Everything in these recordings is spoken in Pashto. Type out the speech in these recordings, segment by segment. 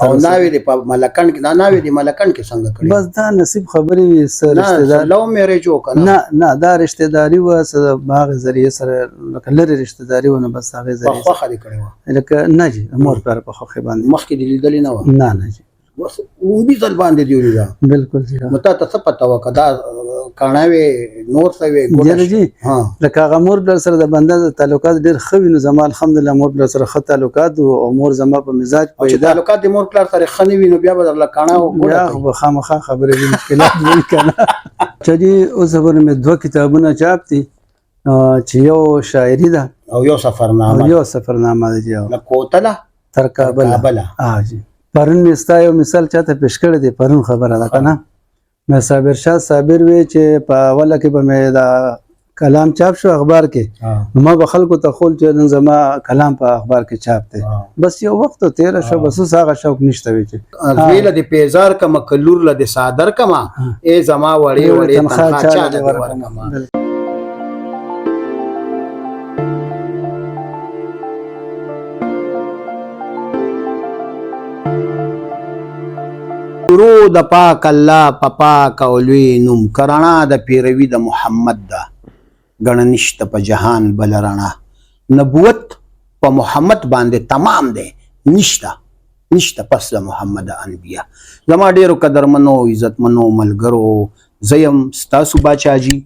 او ناوې دې په ملکن کې دا ناوې دې ملکن کې څنګه کړې بس دا نصیب خبرې سره رشتہ دار لو میرج وکنه نه دا رشتہ داری و سره باغ ذریعہ سره لکه لري رشتہ داری و نه بس هغه ذریعہ خو خالي کړې و لکه نه جی مور پر په خو باندې مخکې دې لیدلې نه و نه جی بس وبي ځل باندې دی ویلا بالکل جی مته ته پتا وکدا کاناوي نور سوي ګوډه جی ها لکه هغه مور بل سره د بنده تعلقات ډیر خوي نو زما الحمدلله مور بل سره خط تعلقات او مور زما په مزاج پیدا تعلقات د مور کلار سره خني وینو بیا بدل کانا ګوډه خامخا خبرې دي مشکلات وی کنه چې اوس خبره مې دوه کتابونه چاپ دي چې یو شاعري ده او یو سفرنامه ده جی لکوتله تر کابل جی پرون مستا یو مثال چاته پیش کړی دی پرون خبره ده کنه مې صابر شاه صابر وی چې په اوله کې به مې دا کلام چاپ شو اخبار کې ما به خلکو ته خول چې نن زما کلام په اخبار کې چاپ دی بس یو وخت تیر شو بس هغه شوق نشته وی چې ویل د پیزار کما کلور ل د صادر کما ای زما وړي تنخواه چا د ورکما رو د پاک الله پاک اولوی نوم کرانا د پیروي د محمد دا غننشت په جهان بلرانا نبوت په محمد باندې تمام دی نشته پس د محمد انبیا زما ډیرو قدرمنو عزتمنو ملګرو زیم ستاسو باچاجي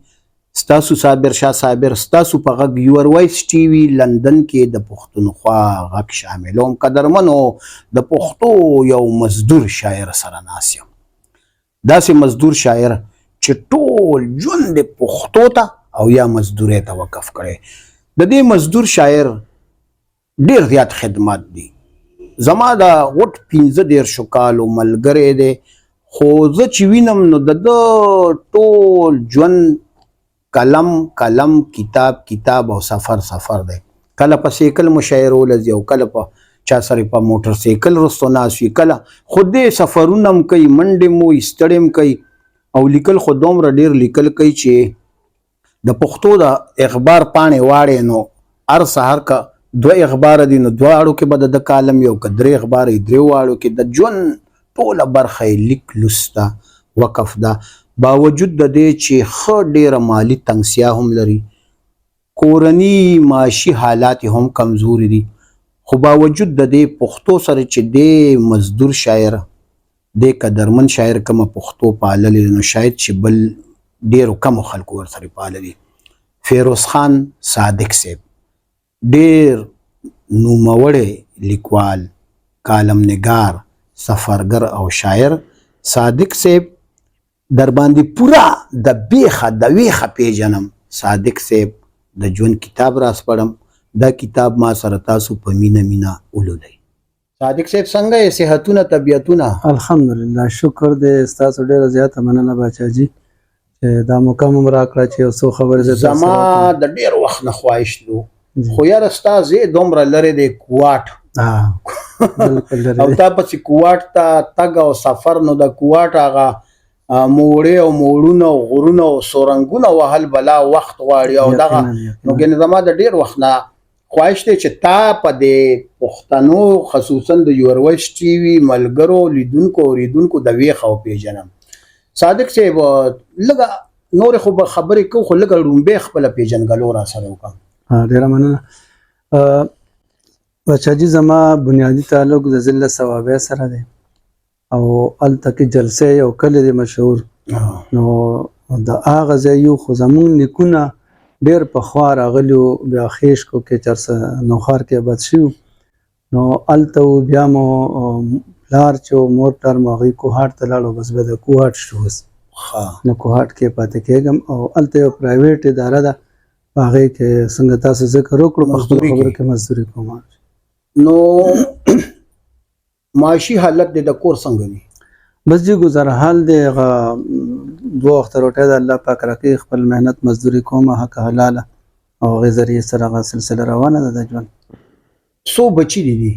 ستاسو صابر شاه صابر ستاسو په غږ یور وایس ټي وي لندن کې د پښتونخوا غږ شاملوم قدرمنو د پښتو یو مزدور شاعر سره ناسم داسې مزدور شاعر چې ټول ژوند د پښتو ته او یا مزدورۍ ته وقف کړي د دې مزدور شاعر ډیر زیات خدمات دي زما دا غټ 15 کالو ملګری دی خو زه چې وینم نو د ټول ژوند کلم کتاب او سفر دی کله په سیکل مشاعره ولزي او کله په چا سره په موټر سیکل رستو ناسوي کله خود دې سفرونه کوي منډې مو استړم کوي او لیکل خو دومره ډیر لیکل کوي چې د پښتو د اخبار پاڼې واړې نو هر سحر کا دوه اخبار دي نو دواړو کې به د کالم یو کدرې اخبار درې واړو کې د ژوند ټوله برخه لیک لسته وقف ده باوجود د دې چې خو ډیره مالی تنګسیا هم لري کورنی معاشي حالات هم کمزوري دي خو باوجود د دې پښتو سره چې د مزدور شاعر د قدرمن شاعر کوم پښتو پالل نو شاید چې بل ډیرو کم خلکو ور سره پالل فیروز خان صادق صاحب ډیر نوموړی لیکوال کالم نگار سفرګر او شاعر صادق صاحب در باندې پورا د ویخه پیژنم صادق صاحب د ژوند کتاب راسپړم دا کتاب ما سره تاسو په مینا ولولئ صادق صاحب څنګه یې صحتونه طبيعتونه الحمدلله شکر دې تاسو ډیره زیاته مننه بچاجي چې دا مکمل راکړه چې اوسو خبره زما د ډیر وخت نه خواهش لو خو یار استاد دومره لره د کوټ او تا پس کوټ ته تګ او سفر نو د کوټ هغه موړې او موړونه او غرونه او سورنګونه وهل بلا وخت غواړي او دغه نو ګنې زما د ډیر وخت نه خواهش دی چې تا په دې پښتنو خصوصا د یور وایس ټي وي ملګرو لیدونکو اوریدونکو د ویخه پیژنم صادق صاحب لږه نور خو خبرې کو خو لږه رومبه خپل پیژنګلو را سره وکم ډیر مننه بچاجي زما بنیادی تعلق د ضلع ثوابه سره دی او التکی جلسه یو کله دی مشهور نو د اغه ځایو خو زمون لیکونه ډیر په خوا راغلیو بیا خیش کو کې چرسه نوخار کې بد شو نو الته بیا مو لار چو موټر مغي کوهات ته لاړو بس به د کوهات شو نو کوهات کې پاتې کېږم او الته یو پرایویټ اداره ده هغه کې څنګه تاسو ذکر وکړو په خپل خبره کې مزدوري کوم نو معاشي حالت د کور څنګه دی بس جی گزار حال دی دو وخت روټه د الله پاک راکې خپل مهنت مزدوري کوم حق حلال او غزري سره سلسله روانه ده د ژوند سو بچی دي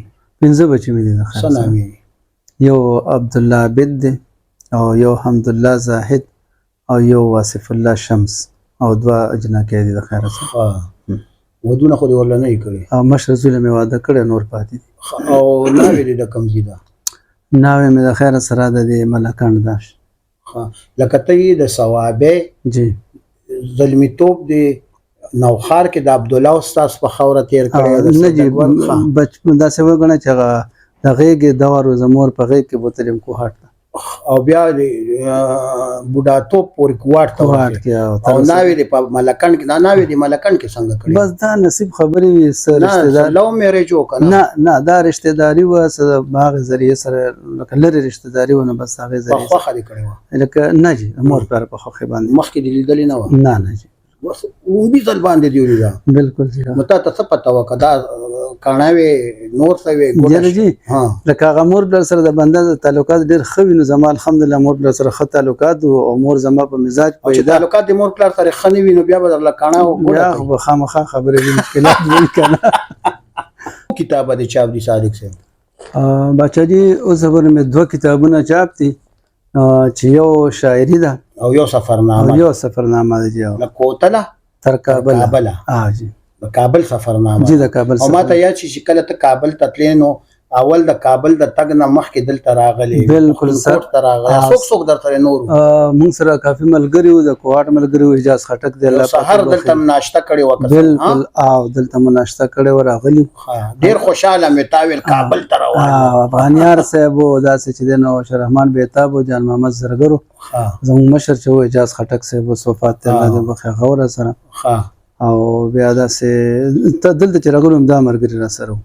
15 بچی مې دي سلامي یو عبد الله عبد او یو حمد الله زاهد او یو واصف الله شمس او دوا اجنا کې دي د خیر سره ودونه خو دی ورل نه کړی مشر زوی مې واده کړی نور پاتې او نه ویل د کم زیدا ناوې مې د خیر سره د دې ملکند داش. لکه ته یې د ثوابه جی زلمیتوب د نوخار کې د عبد الله استاد په خوره تیر کړی نه جی بچپن داسې وګڼه چې هغه د غېږې دوارو زمور په غېږ کې بوتلم کوهاټ او بیا د بوډاتوب پورې کوهاټ ته او ناوې د په ملکند کې ناوې د ملکند کې څنګه کړی بس دا نصیب خبرې وي سره رشتہ دار لو میرج وکنه نه دا رشتہ داری و سره باغ ذریعہ سره لکه لري رشتہ داری ونه بس هغه ذریعہ په خو کړی و لکه نه جی مور پر په خو باندې مخکې د لیدل نه و نه جی بس وبي ځل باندې دی ویلا بالکل جی مته ته پتا وکدا کاناوي نور څه وي ګوډه جی لکه هغه مور بل سره د بنده تعلقات ډیر خوي نو زما الحمدلله مور بل سره خط تعلقات او مور زما په مزاج پیدا تعلقات د مور بل سره خني وي نو بیا بدل کانا او ګوډه خامخا خبرې دي مشکلات وي کنه کتابه د چاپ دي صادق سے بچا جی اوس خبر مې دوه کتابونه چاپ دي چې یو شاعري ده او یو سفرنامه ده جی د کوتله تر کابل جی د کابل سفرنامه جی د کابل او ما ته یا چې کله ته کابل تتلینو اول د کابل د تګ نه مخکې دلته راغلی بالکل سر راغلی څوک درته نور مونږ سره کافي ملګری وو د کوهاټ ملګری وو اجازه خټک دی الله سحر دلته ناشته کړی و بالکل او دلته ناشته کړی و راغلی ډیر خوشاله مې تاویل کابل ته روان افغانیار صاحب داسې چې د نو شرحمان بیتاب او جان محمد زرګرو زموږ مشر چې و اجازه خټک صاحب صفات الله دې بخیر غوړه سره او بیا داسې ته دلته چې راغلم دا مرګري را سره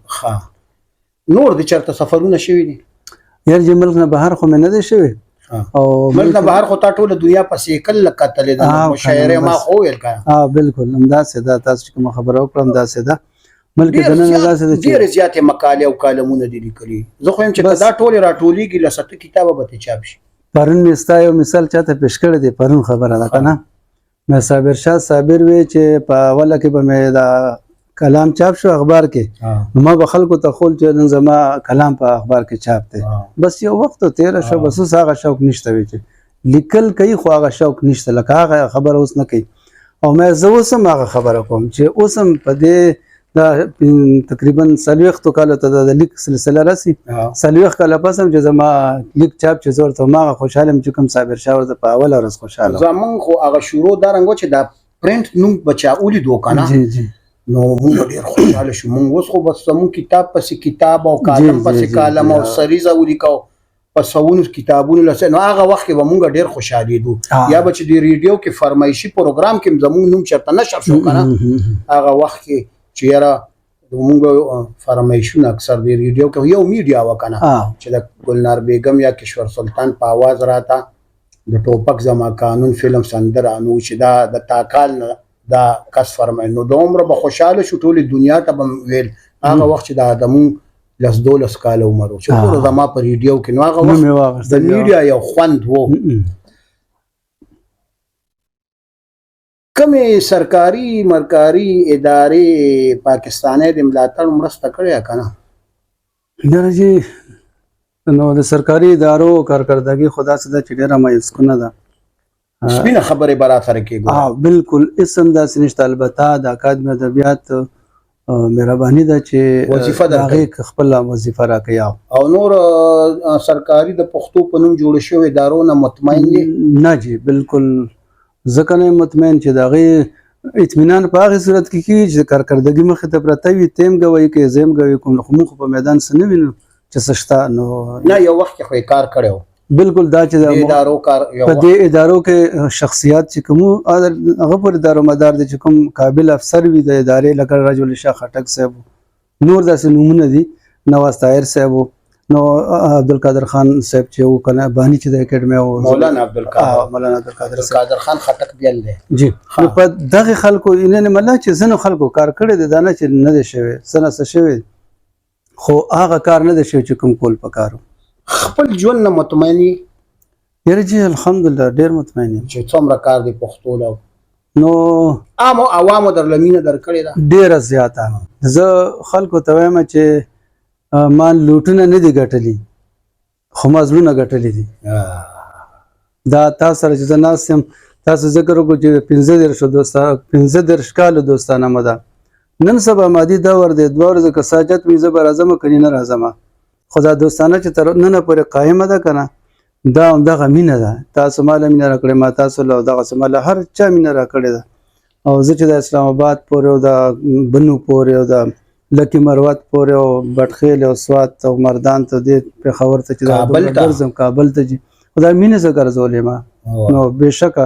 نور د چرته سفرونه شوي دي یار چې ملک نه بهر خو مې نه دی شوی او ملک نه بهر خو تا ټوله دنیا پسې کل کتلې ده مشاعره ما خو ویل کړه بالکل همداسې دا تاسو کوم خبره وکړم داسې ده ملک دننه داسې ده ډېرې زیاتې مقالې او کالمونه دي لیکلي زه خو یم چې دا ټولې راټولېږي له 7 کتابه به چاپ شي پرون مې ستا یو مثال چاته پیش کړی دی پرون خبره ده که نه مې صابر شاه صابر وی چې په اوله کې به مې دا کلام چاپ شو اخبار کې ما به خلکو ته خول چې نن زما کلام په اخبار کې چاپ دی بس یو وخت تیر شو بس هغه شوق نشته وی چې لیکل کوي خو هغه شوق نشته لکه هغه خبره اوس نه کوي او مې زه اوس هم هغه خبره کوم چې اوس هم په دې دا تقریبا 40 کال ته د لیک سلسله راسي 40 کال پس هم چې زما لیک چاپ چې زور ته ما خوشاله م چې کوم صابر شاه ورته په اول ورځ خوشاله زمون خو هغه شروع دا رنګ چې دا پرنٹ نوم بچا اولی دوکانه جی جی نو موږ ډیر خوشاله شو موږ اوس خو بس موږ کتاب پسې کتاب او کالم پسې کالم او سریزه ولیکو پس ونه کتابونه لسه نو هغه وخت به موږ ډیر خوشاله دو یا بچ دی ریډیو کې فرمایشي پروګرام کې زموږ نوم چرته نشر شو کنه هغه وخت کې چې یاره موږ فرمایشونه اکثر دی ریډیو کې یو میډیا وکنه چې د ګلنار بیگم یا کشور سلطان په आवाज راته د ټوپک زما قانون فلم سندره نو چې دا د تاکال دا کس فرمای نو د عمر به خوشاله شو ټولې دنیا ته به ویل هغه وخت چې د آدمو 12 کال عمر و چې ټول زما په ریډیو کې نو هغه وخت د میډیا یو خوند وو کومې سرکاري مرکاري ادارې پاکستاني د ملاتړ مرسته کړې کنه درجه نو د سرکاري ادارو کارکردګي خدا سره چې ډیره مایوس کنه ده سپینه خبره برا سره کېږي بالکل اسم دا سنشت البته د اکادمی ادبیات مهرباني ده چې وظیفه دغه خپل وظیفه راکړي او نور سرکاري د پښتو په نوم جوړ شوی ادارو نه مطمئن دي نه جی بالکل ځکه نه مطمئن چې دغه اطمینان په هغه صورت کې کیږي چې کارکردګي مخې ته پرته وي تیم غوي کې زم غوي کوم خو په میدان سن وینو چې سشتا نو نه یو وخت کې کار کړو بالکل دا چې د ادارو کار په دې ادارو کې شخصیات چې کوم هغه پر ادارو مدار دي چې کوم قابل افسر وي د ادارې لکه رجل شاه خټک صاحب نور داسې نمونه دي نواز طاهر صاحب نو عبدالقادر خان صاحب چې و کنه بانی چې د اکیډمي او مولانا عبدالقادر خان خټک بیل دی جی نو په دغه خلکو یې نه مله چې زنه خلکو کار کړی د دانه چې نه دي شوی سنه څه شوی خو هغه کار نه دي شوی چې کوم کول پکارو خپل ژوند نه مطمئن یې جی الحمدلله ډیر مطمئن یم چې څومره کار دی پښتو له نو عوامو در لمینه در کړی دا ډیر زیاته زه خلکو ته وایم چې مان لوټونه نه دي ګټلي خو مزلونه ګټلي دي دا تاسو سره چې ناس هم تاسو ذکر وکړو چې 15 کال دوستانه مده نن سبا مادي دور دی 2 ورځې که ساجت وي زبر اعظم کني نه راځم خدا دوستانه چې تر نن پورې قائمه ده کنه دا دغه مینه ده تاسو مال مینه راکړې ما تاسو له دغه مال هر چا مینه راکړې ده او زه چې د اسلام آباد پورې او د بنو پورې او د لکی مروت پورې او بټخیل او سوات او مردان ته دې پېښور ته چې درځم کابل ته چې خدای مینه زه ګرځولې ما نو بېشکه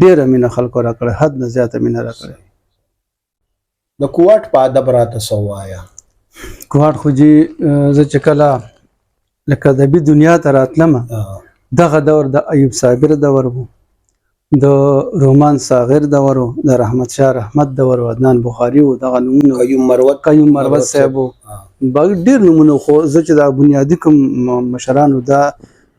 ډېره مینه خلکو راکړې حد نه زیاته مینه راکړې د کوټ په ادب راته څه ووایه کوټ خو جي زه چې کله لکه ادبي دنیا ته راتلم دغه دور د ایوب صابر دور و د رومان صاغر دور و د رحمت شاه رحمت دور و عدنان بخاري و دغه نمونه قیوم مروت صاحب و ډېر نمونه خو زه چې د بنیادي کوم مشرانو دا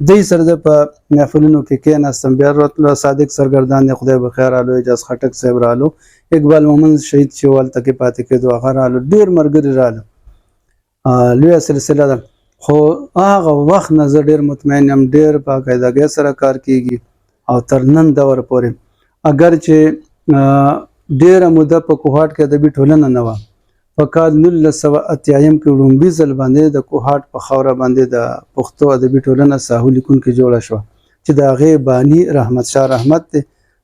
دی سره د په محفلونو کې کېناستم بیا راتلو صادق سرګردان خدای بخیر رالو اجاز خټک صاحب رالو اقبال مومن شهید چې ولته کې پاتې کېدو هغه رالو ډېر ملګري رالو لویه سلسله ده خو هغه وخت نه زه ډېر مطمئن یم ډېر په قاعدګۍ سره کار کیږي او تر نن دور پورې اگر چې ډېره موده په کوهاټ کې ادبي ټولنه نه وه په کال 1980 کې لومړي ځل باندې د کوهاټ په خاوره باندې د پښتو ادبي ټولنه ساحو لیکونکي جوړه شوه چې د هغې باني رحمت شاه رحمت دی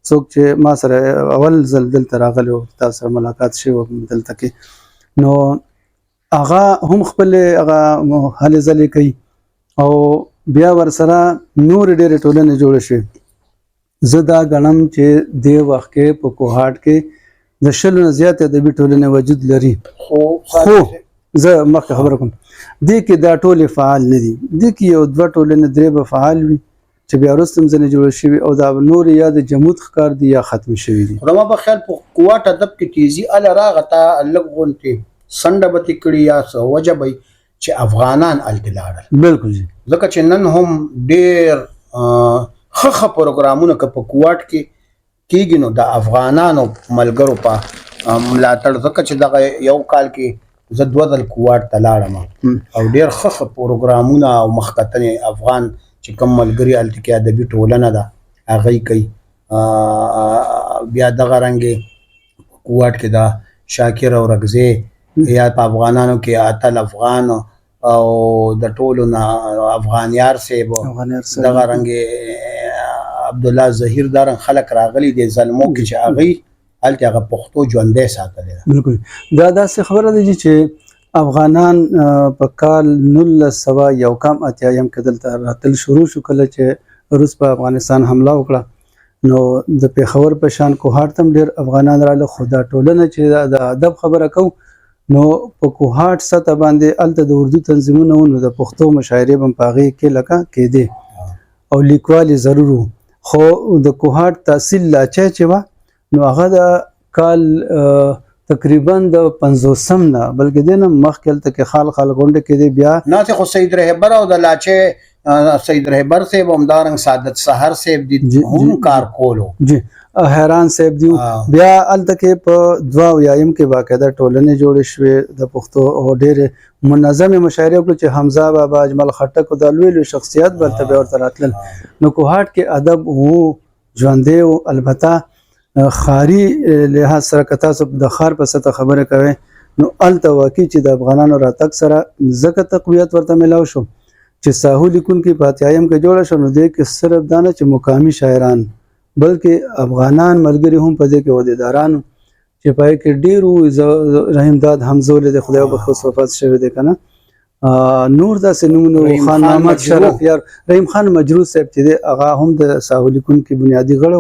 څوک چې ما سره اول ځل دلته راغلی و تاسو سره ملاقات شوی و دلته کې نو هغه هم خپل هغه هلې ځلې کوي او بیا ورسره نور ډېرې ټولنې جوړې شوې زه دا ګڼم چې دې وخت کې په کوهاټ کې د 100 نه زیات ادبي ټولنې وجود لري خو زه مخکې خبره کوم دې کې دا ټولې فعال نه دي دې کې یو دوه ټولنې درې به فعال وي چې بیا وروسته هم ځینې جوړې شوي او دا نور یا د جمود ښکار دي یا ختم شوي دي زما په خیال په کوټ ادب کې تیزي اله راغه تا لږ غونټې سنډه به تې کړي یا څه وجه به چې افغانان هلته لاړل بلکل جی ځکه چې نن هم ډېر ښه پروګرامونه که په کوټ کې کېږي نو د افغانانو ملګرو په ملاتړ ځکه چې دغه یو کال کې زه 2 ځل کوټ ته لاړم او ډېر ښه پروګرامونه او مخکتنې افغان چې کوم ملګري هلته کې ادبي ټولنه ده هغه یې کوي بیا دغه رنګې کوټ کې د شاکر او رګزې یا په افغانانو کې اتل افغان او د ټولو نه افغانیار صاحب دغه رنګې عبدالله ظهیر دارن خلک راغلي دي زلمو کې چې هغه هلته هغه پښتو ژوندی ساتلی ده بلکل دا داسې خبره ده چې افغانان په کال 1981 کې دلته راتل شروع شو کله چې روس په افغانستان حمله وکړه نو د پېښور په شان کوهاټ ته هم ډېر افغانان راغله خو دا ټولنه چې د ادب خبره کوو نو په کوهاټ سطح باندې هلته د اردو تنظیمونه وو نو د پښتو مشاعرې به هم په هغې کې لکه کېدې او لیکوال یې ضرور و خو د کوهاټ تحصیل لاچی چې وه نو هغه د کال تقریبا د 50 نه بلکې دی نه مخکې هلته کې خال غونډې کېدې بیا ناسې خو سید رهبر او د لاچی سید رهبر صاحب همدارنګ سعادت سحر صاحب دي هم کار کولو جی حیران صاحب دی بیا هلته کې په 82 کې باقاعده ټولنې جوړې شوې د پښتو او ډېرې منظمې مشاعرې وکړو چې حمزه بابا اجمل خټک د لوی لوی شخصیت به هلته بیا ورته راتلل نو کوهاټ کې ادب و ژوندی و البته ښاري لحاظ سره که تاسو د ښار په سطح خبره کوئ نو هلته واقع چې د افغانانو راتګ سره ځکه تقویت ورته میلاو شو چې ساحو لیکونکي په 80 کې جوړه شو نو دې کې صرف دا نه چې مقامي شاعران بلکې افغانان ملګري هم په دې کې عہدیداران چې په کې ډېرو رحیم داد حمزه د خدای وبخښ وفات شوی دی کنه نور داسې نومونه خان محمد شرفیار رحیم خان مجروح صاحب چې دی هغه هم د ساحو لیکونکي بنیادي غړی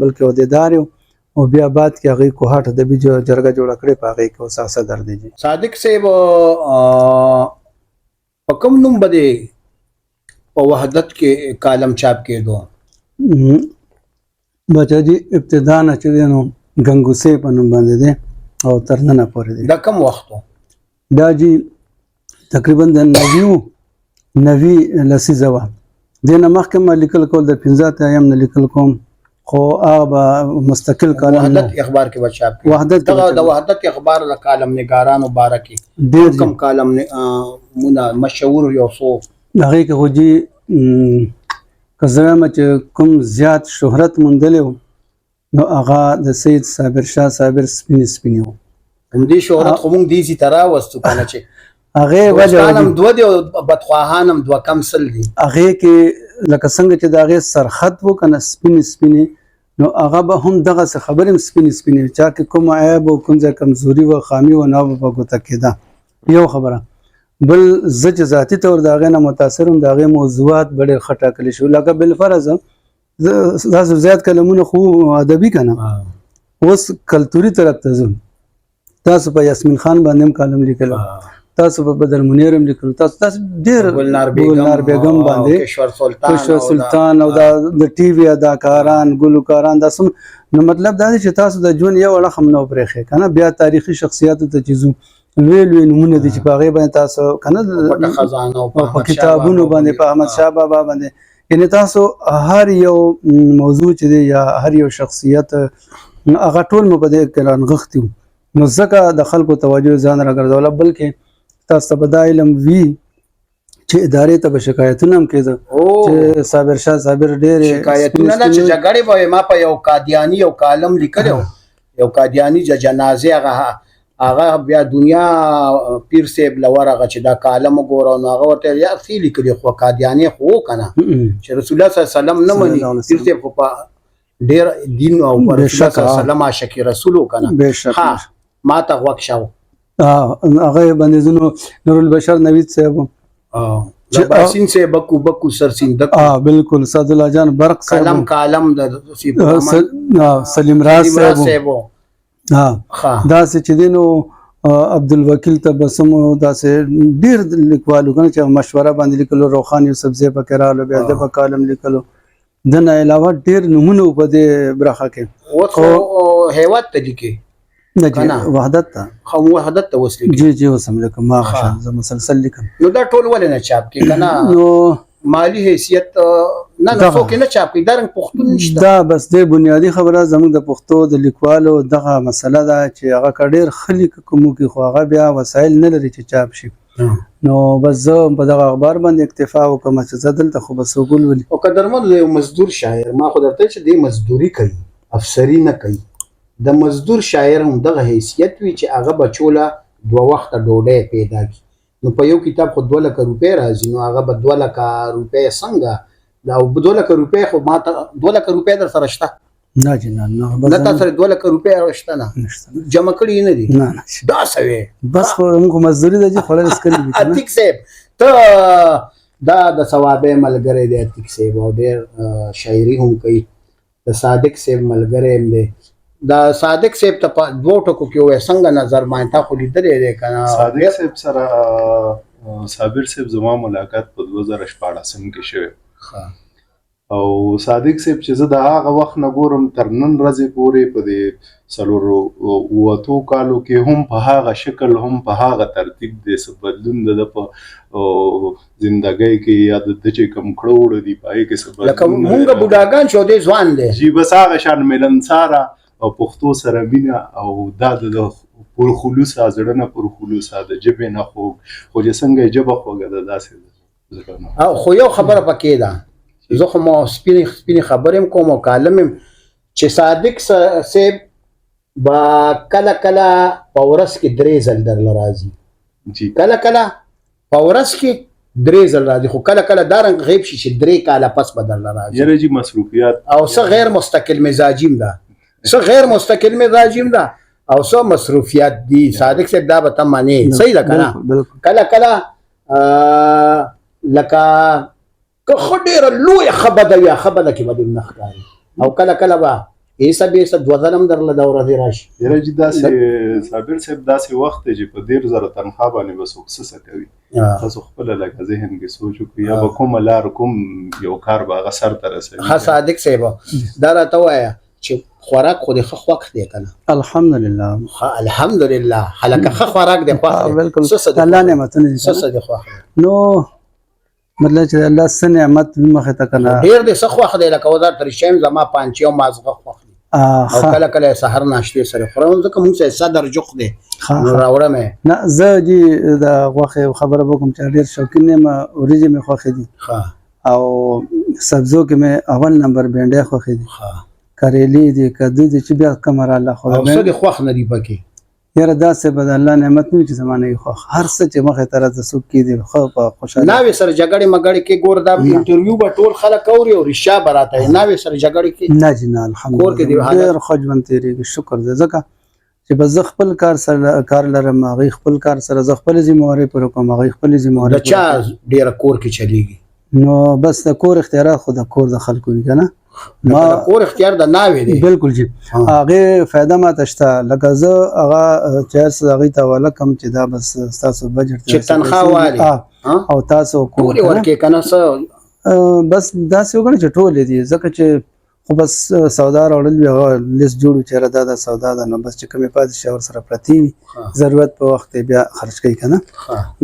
بلکې عہدیدار او بیا بعد کې هغې کوهاټ ادبي جرګه جوړه کړې په هغې کې اوس صدر دی صادق صاحب په کوم نوم به دی په وحدت کې کالم چاپ کېدو بچه جی ابتدا نه چې دی نو ګنګوسې په نوم باندې دی او تر ننه پورې دی دا کم وخت و دا جی تقریبا د 90 لسیزه وه دې نه مخکې ما لیکل کول د 15 نه لیکل کوم خو هغه مستقل کالم وحدت اخبار کې به چاپ کېږي د وحدت اخبار د کالم نګارانو باره کې ډېر کم کالم مشهور یو څو هغې کې خو جي که زه وایم چې کوم زیات شهرت موندلی و نو هغه د سید صابر شاه صابر سپینې و همدې شهرت خو موږ دې ته راوستو کنه چې هغه وجه دوستانم دو دی او بدخواهانم دو کم سل دي. هغه کې لکه څنګه چې د هغې سرخط و کنه سپینې نو هغه به هم دغه څه خبرې هم سپینې چا کې کوم عیب او کوم ځای کمزوري و خامي و نه به په ګوته کېده. یو خبره بل زه چې ذاتي طور د هغې نه متاثر هم د هغې موضوعات به ډېر ښه ټاکلی شو لکه بالفرض تاسو زیات کلمونه خو ادبي که نه اوس کلتوري طرف ته ځو تاسو په یاسمین خان باندې هم کالم لیکلو تاسو په بدر منیر هم لیکلو تاسو ډېر ګلنار بیګم باندې کشور سلطان او د ټي وي اداکاران ګلوکاران دا سم نو مطلب دا دی چې تاسو د ژوند یو اړخ هم نه پرېښی که نه بیا تاریخي شخصیاتو ته چې ځو لوی نومونه دي چې په هغې باندې تاسو که نه په کتابونو باندې په احمد شاه بابا باندې یعنې تاسو هر یو موضوع چې دی یا هر یو شخصیت هغه ټول مو په دې کې رانغښتي وو نو ځکه د خلکو توجه ځان راګرځوله بلکې تاسو ته به دا علم وي چې ادارې ته به شکایتونه هم کېده چې صابر شاه صابر ډېرې شکایتونه نه چې جګړې به ما په یو قادیاني یو کالم لیکلی و یو قادیاني جنازې هغه بیا دنیا پیر صاحب له ورغه چې دا کالم وګوره نو هغه ورته یا څه لیکلي خو قادیاني خو که نه چې رسول الله صلی الله علیه وسلم نه مني پیر صاحب خو په ډېر دین او په رسول الله صلی الله علیه وسلم عاشقي رسول و که نه ها ما ته غوږ شه هغه باندې ځینو نورالبشر نوید صاحب باسین صاحب بکو سرسیندک بالکل سعدالله جان برق صاحب کالم د سلیم راز صاحب داسې چې دی نو عبدالوکیل تبسم داسې ډېر لیکوالو که نه چې مشوره باندې لیکلو روخان یوسفزی پکې راغلو بیا ده په کالم لیکلو د نه علاوه ډېر نومونه په دې برخه کې اوس خو هیواد ته لیکي نه جی وحدت ته خو وحدت ته اوس لیکي جی اوس هم لیکم ما زه مسلسل لیکم نو دا ټول ولې نه چاپ کې که نه نو مالی حیثیت نه څوک نه چاپ کوي دا رنګ پښتون نشته دا بس د بنیادی خبره زموږ د پښتو د لیکوالو دغه مسله ده چې هغه که ډېر ښه لیکه کومو کې خو هغه بیا وسایل نه لري چې چاپ شي نو بس زه په دغه اخبار باندې اکتفا وکړم چې زه دلته خو بس وګولولي او قدرمن یو مزدور شاعر ما خو درته چې دی مزدوري کوي افسری نه کوي د مزدور شاعر هم دغه حیثیت وي چې هغه بچوله 2 وخته ډوډۍ پیدا کړي نو په یو کتاب خو 2 لکه روپۍ راځي نو هغه به 2 لکه روپۍ څنګه دا 2 لکه روپۍ خو ما ته 2 لکه روپۍ در سره شته نه جنان نه تا سره 2 لکه روپۍ شته نه جمع کړي نه دي نه دا سوي بس خو موږ مزدوري د جې خوړل اسکري دي اتیک صاحب ته دا د ثوابه ملګری دی اتیک صاحب او ډېر شاعري هم کوي د صادق صاحب ملګری هم دی دا صادق صاحب ته په 2 ټکو کې وای څنګه نظر ما ته خو لیدلې دی کنه صادق صاحب سره صابر صاحب زما ملاقات په 2014 کې شوه او صادق صاحب چې زه د هغه وخت نه ګورم تر نن ورځې پورې په دې څلورو اوتو کالو کې هم په هغه شکل هم په هغه ترتیب د څه بدلون د په زندګۍ کې یا د چې کوم کړوړ دی پای کې څه بدلون لکه مونږ بوډاګان شو دې ځوان دی جی بس هغه شان ملنساره او پښتو سره مینه او دا د پر خلوص ازړه نه پر خلوص د جبه نه خو چې څنګه جبه خوګه ده داسې او خو یو خبره پکې ده زه خو مو سپینې خبرې کوم او کالم چې صادق صاحب با کله کله په ورځ کې 3 ځل درله راځي جی کله کله په ورځ کې 3 ځل راځي خو کله کله دا رنګ غیب شي چې 3 کاله پس به درله راځي یاره جی مصروفیات او څه غیر مستقل مزاجیم ده څه غیر مستقل مزاجیم ده او څه مصروفیات دي صادق صاحب دا به ته معنی صحیح ده که نه کله کله لکه که خو ډېره لویه خبره یا خبره کې به دې نه ښکاري او کله کله به ایسه بیسه 2 ځله هم درله د ورځې راشي یاره جي داسې صابر صاحب داسې وخت دی چې په 1,000 تنخوا باندې به څوک څه کوي تاسو خپله لکه ذهن کې سوچ وکړو یا به کومه لار کوم یو کار به هغه سر ته رسوي ها صادق صاحب دا راته ووایه چې خوراک خو د ښه خوښ دی که نه الحمدلله الحمدلله هلکه ښه خوراک دی خوښ دی بالکل الله نعمتونه دي څه دی خوښ دی نو مطلب چې الله څه نعمت مخې ته که نه ډېر دی څه خوښ دی لکه وزار تر شیم زما پانچې او مازغه خوښ دی او کله کله سحر ناشتې سره خورم ځکه موږ سره صدر جوخ دی نو راوړم نه زه جی د غوښې خبره وکړم چې ډېر شوقین یم وریجې مې خوښې دي او سبزو کې مې اول نمبر بینډۍ خوښې دي کریلي دي کدو دي چې بیا کومه راله خو او څه دي خوښ نه دي پکې یاره داسې به د الله نعمت نه وي چې زمانه یې خو هر څه چې مخې ته راته څوک کېدي خو په خوشحالي ناوې سره جګړې مګړې کې ګور دا انټرویو به ټول خلک اوري او رښتیا به راته وي. ناوې سره جګړې کې نه جي نه کور کې دې الحمدلله حالت- ډېر ښه ژوند تېرېږي شکر دی ځکه چې بس زه خپل کار لرم هغوی خپل کار سره زه خپلې ذمهوارۍ پوره کوم هغوی خپلې د ذمهوارۍ چا ډیره کور کې چلیږي؟ نو بس د کور اختیارات خو د کور د خلکو وي که نه ما کور اختیار د ناوې دی. بالکل جی هغې فایده ماته شته لکه زه هغه چې هر څه هغوی ته حواله کړم چې دا بس ستاسو بجټ چې تنخواه والي او تاسو کور کور ورکې کنه څه بس داسې وګڼئ چې ټولې دي ځکه چې خو بس سودا راوړل وي هغه لیست جوړ چې یاره دا سودا ده نو بس چې کومې پاتې شي ورسره پرتې وي ضرورت په وخت یې بیا خرج کوي که نه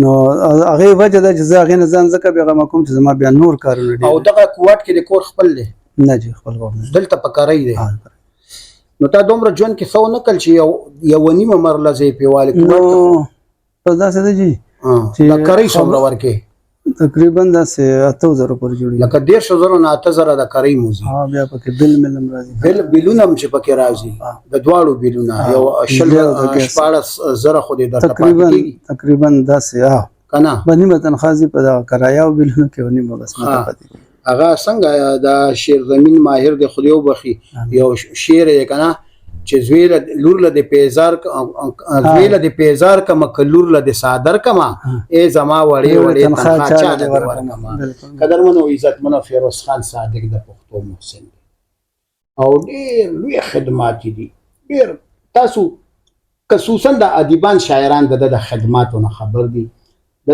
نو هغې وجه ده چې زه هغې نه ځان ځکه بېغمه کوم چې زما بیا نور کارونه او ډېر دغه کوټ کې د کور خپل دی نه جي خپل کور نه دلته په کارۍ دی. دی. نو تا دومره ژوند کې څه ونه کړل چې یوه نیمه مرله ځای پې والې نو بس داسې ده جي د کرۍ څومره ورکې؟ تقریبا داسې 8000 پورې جوړېږي لکه 15000 نه 8000 د کرۍ موزي. بیا پکې بل مل هم راځي بیلونه هم چې پکې راځي د دواړو بیلونه یو شپاړس زره خو دې درته پاتې کېږي تقریبا داسې که نه؟ به نیمه تنخوا ځي په دغه کرایه او بیلونو کې او نیمه بس ماته پاتې کېږي. هغه څنګه د شیر زمین ماهر د خدای وبخي یو شعر یې کنه چې زویله لور له د پیزار زویله د پیزار کما کلور له د صادر کما ای زما وړې وړې تنخوا چا د ورکما. قدرمنو عزتمنو فیروز خان صادق د پښتو محسن دی او ډېر لوی خدمات دي ډېر تاسو خصوصا د ادیبان شاعران د خدماتو نه خبر دي د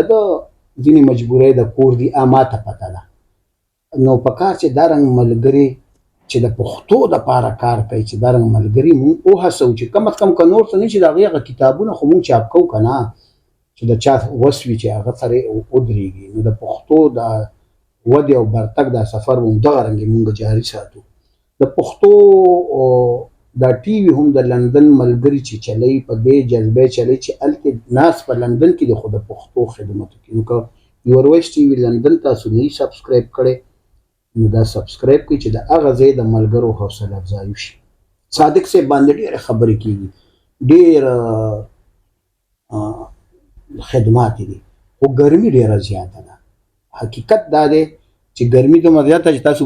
ځینې مجبورۍ د کور دي اماته پته ده نو په کار چې دا رنګ ملګري چې د پښتو دپاره کار کوي چې دا رنګ ملګري مونږ وهڅوو چې کم از کم که نور څه نه چې د هغې هغه کتابونه خو مونږ چاپ کوو که نه چې د چا وس وي چې هغه سره ودرېږي نو د پښتو د ودې او برتګ دا سفر مونږ دغه رنګې مونږ جاري ساتو. د پښتو دا ټي وي هم د لندن ملګري چې چلی په دې جذبې چلی چې هلته ناست په لندن کې د خو د پښتو خدمتو کې نو که یور ویس ټي وي لندن تاسو نه یې سبسکرایب کړی نو دا سبسکرایب کړئ چې د هغه ځای د ملګرو حوصله افزایي شي. صادق صاحب باندې ډېرې خبرې کېږي ډېر خدمات دي خو ګرمي ډېره زیاته ده. حقیقت دا دی چې ګرمي دومره زیاته چې تاسو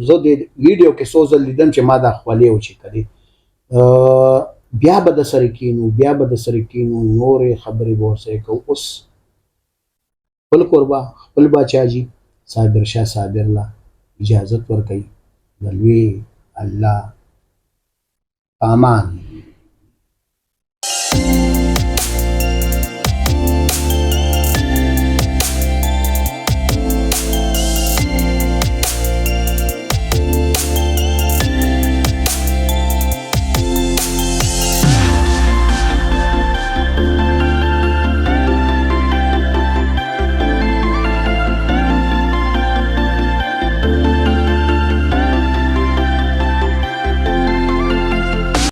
زه د ویډیو کې څو ځل لیدم چې ما دا خولې وچېکلې بیا به د سره کینو نورې خبرې به ورسره کوو. اوس خپل کوربه خپل باچاجي صابر شاه صابر له اجازت ورکوي د لوی الله امان.